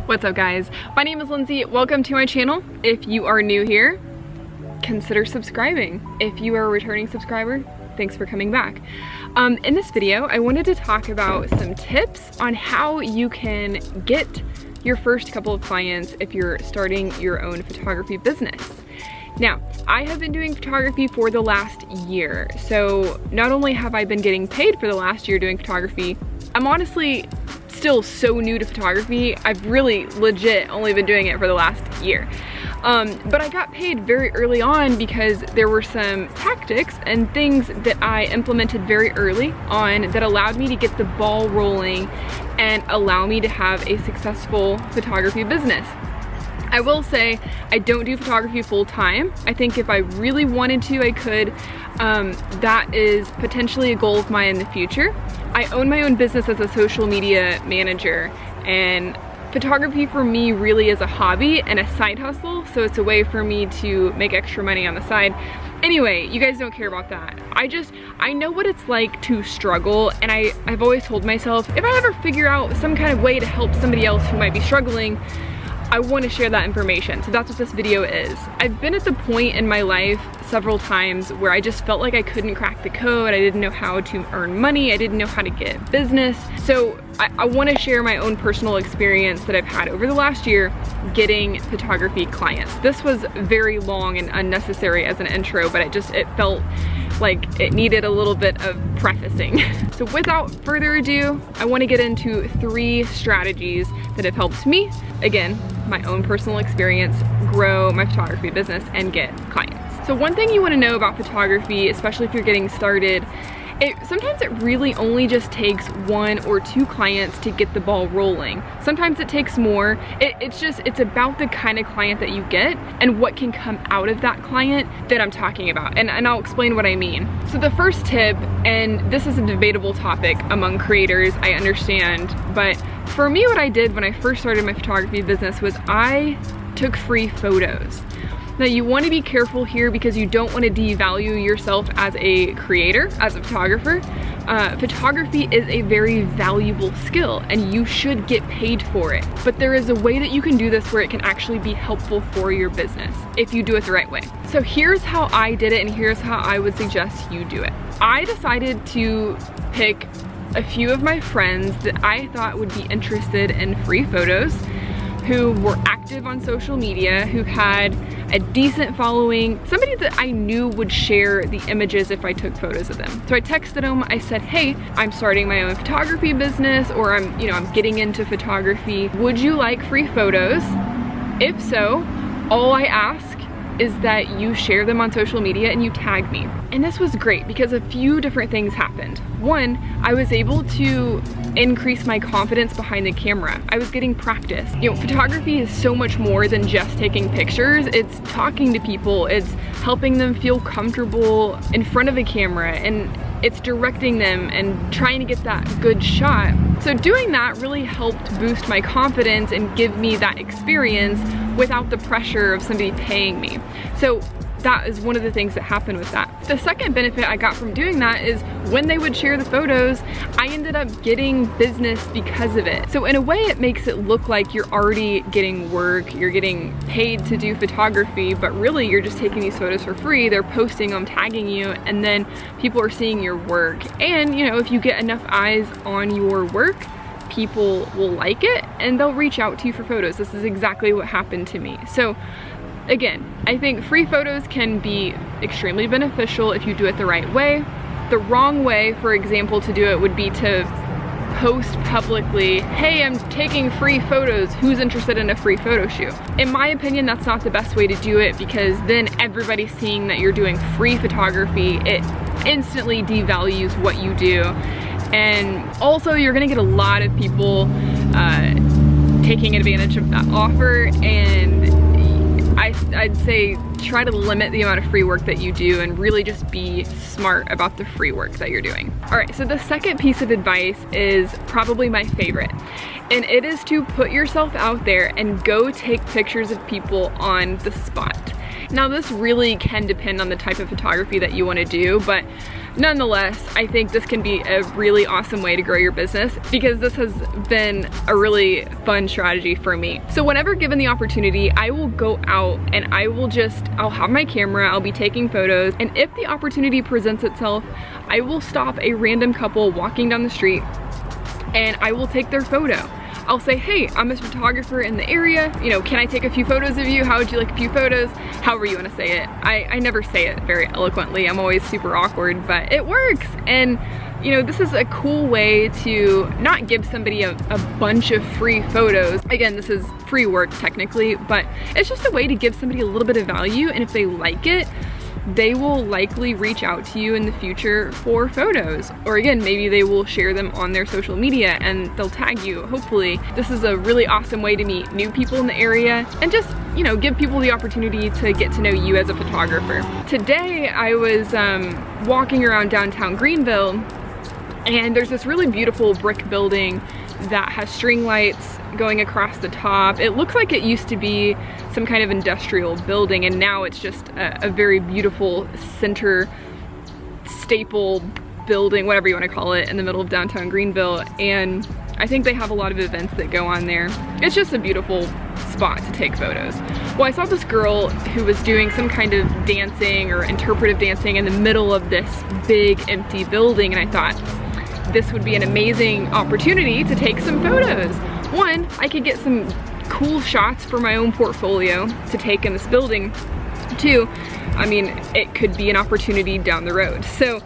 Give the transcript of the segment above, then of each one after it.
What's up guys? My name is Lindsay. Welcome to my channel. If you are new here, consider subscribing. If you are a returning subscriber, thanks for coming back. In this video, I wanted to talk about some tips on how you can get your first couple of clients if you're starting your own photography business. Now, I have been doing photography for the last year, so not only have I been getting paid for the last year doing photography, I'm honestly still so new to photography. I've really legit only been doing it for the last year. But I got paid very early on because there were some tactics and things that I implemented very early on that allowed me to get the ball rolling and allow me to have a successful photography business. I will say I don't do photography full time. I think if I really wanted to, I could. That is potentially a goal of mine in the future. I own my own business as a social media manager, and photography for me really is a hobby and a side hustle, so it's a way for me to make extra money on the side. Anyway, you guys don't care about that. I know what it's like to struggle, and I've always told myself, if I ever figure out some kind of way to help somebody else who might be struggling, I want to share that information. So that's what this video is. I've been at the point in my life several times where I just felt like I couldn't crack the code. I didn't know how to earn money. I didn't know how to get business. So I want to share my own personal experience that I've had over the last year getting photography clients. This was very long and unnecessary as an intro, but it felt like it needed a little bit of prefacing. So without further ado, I want to get into 3 strategies that have helped me, again, my own personal experience, grow my photography business and get clients. So one thing you want to know about photography, especially if you're getting started, sometimes it really only just takes 1 or 2 clients to get the ball rolling. Sometimes it takes more. It's about the kind of client that you get and what can come out of that client that I'm talking about. And I'll explain what I mean. So the first tip, and this is a debatable topic among creators, I understand, but for me, what I did when I first started my photography business was I took free photos. Now you want to be careful here because you don't want to devalue yourself as a creator, as a photographer. Photography is a very valuable skill and you should get paid for it. But there is a way that you can do this where it can actually be helpful for your business if you do it the right way. So here's how I did it and here's how I would suggest you do it. I decided to pick a few of my friends that I thought would be interested in free photos, who were active on social media, who had a decent following, somebody that I knew would share the images if I took photos of them. So I texted them, I said, hey, I'm starting my own photography business, or I'm getting into photography. Would you like free photos? If so, all I ask is that you share them on social media and you tag me. And this was great because a few different things happened. One, I was able to increase my confidence behind the camera. I was getting practice. Photography is so much more than just taking pictures. It's talking to people, it's helping them feel comfortable in front of a camera, and it's directing them and trying to get that good shot. So doing that really helped boost my confidence and give me that experience without the pressure of somebody paying me. So that is one of the things that happened with that. The second benefit I got from doing that is when they would share the photos, I ended up getting business because of it. So in a way, it makes it look like you're already getting work, you're getting paid to do photography, but really you're just taking these photos for free. They're posting them, tagging you, and then people are seeing your work. And if you get enough eyes on your work, people will like it and they'll reach out to you for photos. This is exactly what happened to me. So again, I think free photos can be extremely beneficial if you do it the right way. The wrong way, for example, to do it would be to post publicly, hey, I'm taking free photos, who's interested in a free photo shoot? In my opinion, that's not the best way to do it because then everybody's seeing that you're doing free photography. It instantly devalues what you do. And also you're gonna get a lot of people taking advantage of that offer, and I'd say try to limit the amount of free work that you do and really just be smart about the free work that you're doing. All right, so the second piece of advice is probably my favorite, and it is to put yourself out there and go take pictures of people on the spot. Now this really can depend on the type of photography that you want to do, but nonetheless, I think this can be a really awesome way to grow your business because this has been a really fun strategy for me. So whenever given the opportunity, I will go out and I'll have my camera, I'll be taking photos, and if the opportunity presents itself, I will stop a random couple walking down the street and I will take their photo. I'll say, hey, I'm a photographer in the area, you know, can I take a few photos of you? How would you like a few photos? However you want to say it. I never say it very eloquently. I'm always super awkward, but it works. And you know, this is a cool way to not give somebody a bunch of free photos. Again, this is free work technically, but it's just a way to give somebody a little bit of value, and if they like it, they will likely reach out to you in the future for photos. Or again, maybe they will share them on their social media and they'll tag you, hopefully. This is a really awesome way to meet new people in the area and just, you know, give people the opportunity to get to know you as a photographer. Today, I was walking around downtown Greenville, and there's this really beautiful brick building that has string lights going across the top. It looks like it used to be some kind of industrial building, and now it's just a very beautiful center staple building, whatever you want to call it, in the middle of downtown Greenville. And I think they have a lot of events that go on there. It's just a beautiful spot to take photos. Well, I saw this girl who was doing some kind of dancing or interpretive dancing in the middle of this big empty building, and I thought this would be an amazing opportunity to take some photos. One, I could get some cool shots for my own portfolio to take in this building. Two, I mean, it could be an opportunity down the road. So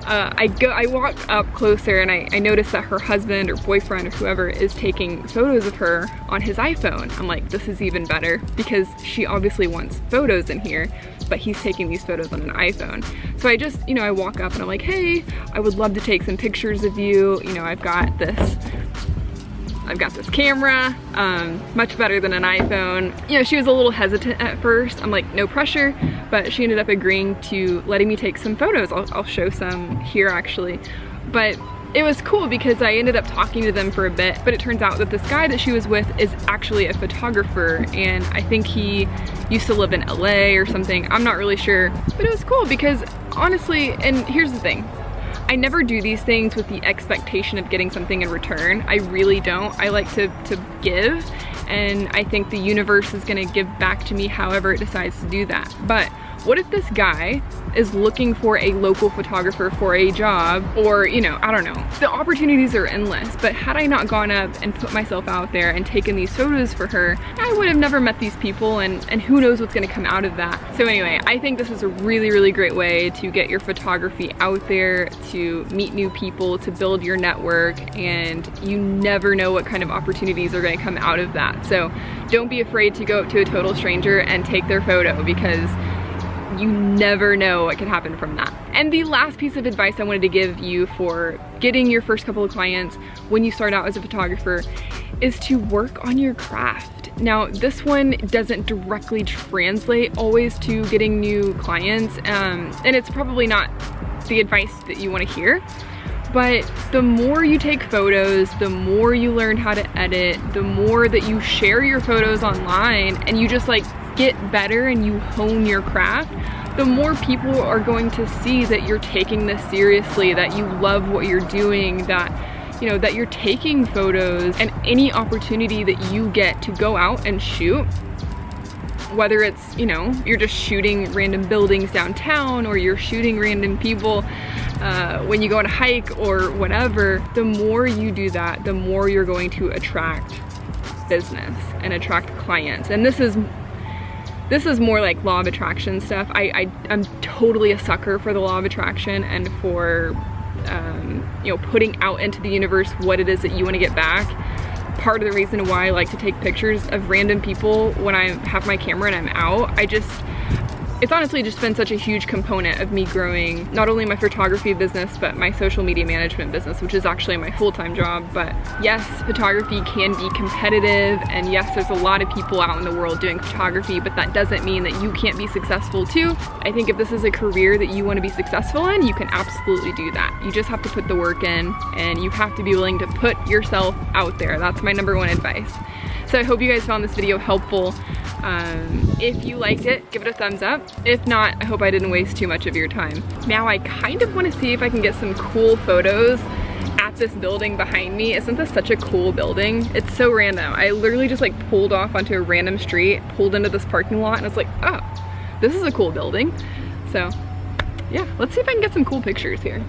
I walk up closer and I notice that her husband or boyfriend or whoever is taking photos of her on his iPhone. I'm like, this is even better because she obviously wants photos in here, but he's taking these photos on an iPhone. So I just, you know, I walk up and I'm like, hey, I would love to take some pictures of you. You know, I've got this camera, much better than an iPhone. You know, she was a little hesitant at first. I'm like, no pressure, but she ended up agreeing to letting me take some photos. I'll show some here actually. But it was cool because I ended up talking to them for a bit, but it turns out that this guy that she was with is actually a photographer, and I think he used to live in LA or something. I'm not really sure, but it was cool because honestly, and here's the thing, I never do these things with the expectation of getting something in return. I really don't. I like to give, and I think the universe is gonna give back to me however it decides to do that. But what if this guy is looking for a local photographer for a job, or, you know, I don't know. The opportunities are endless, but had I not gone up and put myself out there and taken these photos for her, I would have never met these people, and who knows what's gonna come out of that. So anyway, I think this is a really, really great way to get your photography out there, to meet new people, to build your network, and you never know what kind of opportunities are gonna come out of that. So don't be afraid to go up to a total stranger and take their photo, because you never know what can happen from that. And the last piece of advice I wanted to give you for getting your first couple of clients when you start out as a photographer is to work on your craft. Now, this one doesn't directly translate always to getting new clients, and it's probably not the advice that you want to hear. But the more you take photos, the more you learn how to edit, the more that you share your photos online and you just like get better and you hone your craft, the more people are going to see that you're taking this seriously, that you love what you're doing, that, you know, that you're taking photos, and any opportunity that you get to go out and shoot, whether it's, you know, you're just shooting random buildings downtown or you're shooting random people when you go on a hike or whatever, the more you do that, the more you're going to attract business and attract clients. And this is more like law of attraction stuff. I'm totally a sucker for the law of attraction and for you know, putting out into the universe what it is that you want to get back. Part of the reason why I like to take pictures of random people when I have my camera and I'm out, it's honestly just been such a huge component of me growing not only my photography business, but my social media management business, which is actually my full-time job. But yes, photography can be competitive, and yes, there's a lot of people out in the world doing photography, but that doesn't mean that you can't be successful too. I think if this is a career that you want to be successful in, you can absolutely do that. You just have to put the work in, and you have to be willing to put yourself out there. That's my number one advice. So I hope you guys found this video helpful. If you liked it, give it a thumbs up. If not, I hope I didn't waste too much of your time. Now I kind of want to see if I can get some cool photos at this building behind me. Isn't this such a cool building? It's so random. I literally just like pulled off onto a random street, pulled into this parking lot, and it's like, oh, this is a cool building. So yeah, let's see if I can get some cool pictures here.